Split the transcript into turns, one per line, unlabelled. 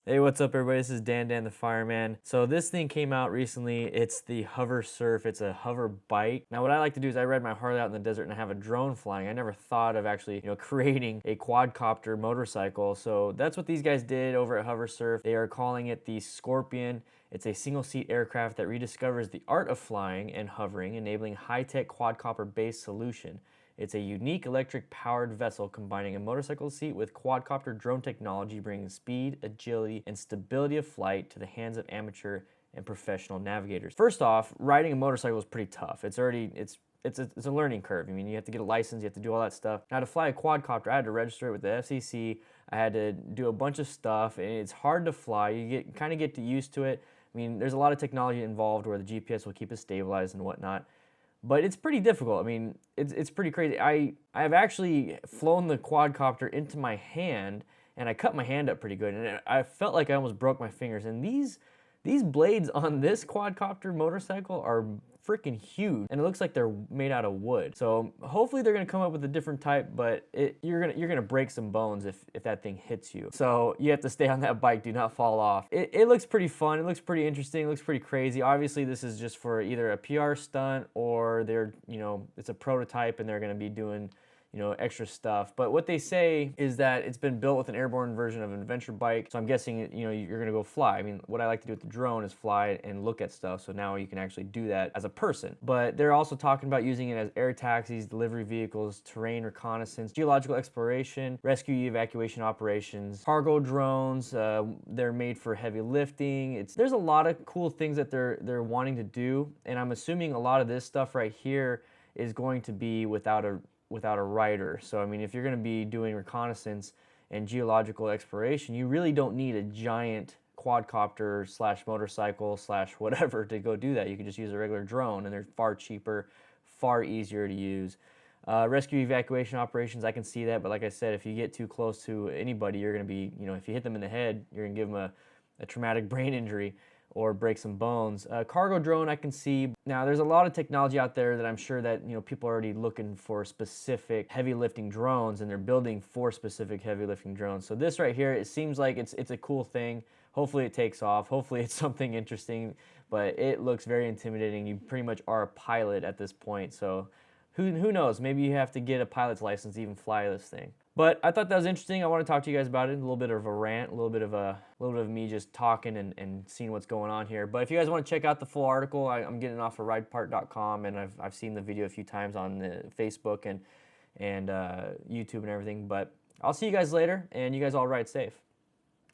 Hey, what's up everybody? This is DanDanTheFireman. So this thing came out recently. It's the Hoversurf. It's a hover bike. Now what I like to do is I ride my Harley out in the desert and I have a drone flying. I never thought of actually, creating a quadcopter motorcycle. So that's what these guys did over at Hoversurf. They are calling it the Scorpion. It's a single-seat aircraft that rediscovers the art of flying and hovering, enabling high-tech quadcopter-based solution. It's a unique electric-powered vessel combining a motorcycle seat with quadcopter drone technology, bringing speed, agility, and stability of flight to the hands of amateur and professional navigators. First off, riding a motorcycle is pretty tough. It's a learning curve. I mean, you have to get a license, you have to do all that stuff. Now, to fly a quadcopter, I had to register it with the FCC. I had to do a bunch of stuff, and it's hard to fly. You kind of get used to it. I mean, there's a lot of technology involved where the GPS will keep it stabilized and whatnot. But it's pretty difficult. I mean, it's pretty crazy. I've actually flown the quadcopter into my hand, and I cut my hand up pretty good, and I felt like I almost broke my fingers. And these blades on this quadcopter motorcycle are freaking huge, and it looks like they're made out of wood. So hopefully they're gonna come up with a different type, but you're gonna break some bones if that thing hits you. So you have to stay on that bike, do not fall off. It looks pretty fun, it looks pretty interesting, it looks pretty crazy. Obviously this is just for either a PR stunt or it's a prototype and they're gonna be doing extra stuff. But what they say is that it's been built with an airborne version of an adventure bike. So I'm guessing, you're gonna go fly. I mean, what I like to do with the drone is fly and look at stuff. So now you can actually do that as a person. But they're also talking about using it as air taxis, delivery vehicles, terrain reconnaissance, geological exploration, rescue evacuation operations, cargo drones. They're made for heavy lifting. There's a lot of cool things that they're wanting to do. And I'm assuming a lot of this stuff right here is going to be without a rider. So I mean, if you're going to be doing reconnaissance and geological exploration, you really don't need a giant quadcopter slash motorcycle slash whatever to go do that. You can just use a regular drone, and they're far cheaper, far easier to use. Rescue evacuation operations, I can see that, but like I said, if you get too close to anybody, you're going to be, if you hit them in the head, you're going to give them a traumatic brain injury or break some bones. Cargo drone I can see. Now there's a lot of technology out there that I'm sure that people are already looking for specific heavy lifting drones, and they're building for specific heavy lifting drones. So this right here, it seems like it's a cool thing. Hopefully it takes off. Hopefully it's something interesting, but it looks very intimidating. You pretty much are a pilot at this point. So who knows? Maybe you have to get a pilot's license to even fly this thing. But I thought that was interesting. I want to talk to you guys about it. A little bit of a rant, a little bit of me just talking and seeing what's going on here. But if you guys want to check out the full article, I'm getting it off of ridepart.com, and I've seen the video a few times on the Facebook and YouTube and everything. But I'll see you guys later, and you guys all ride safe.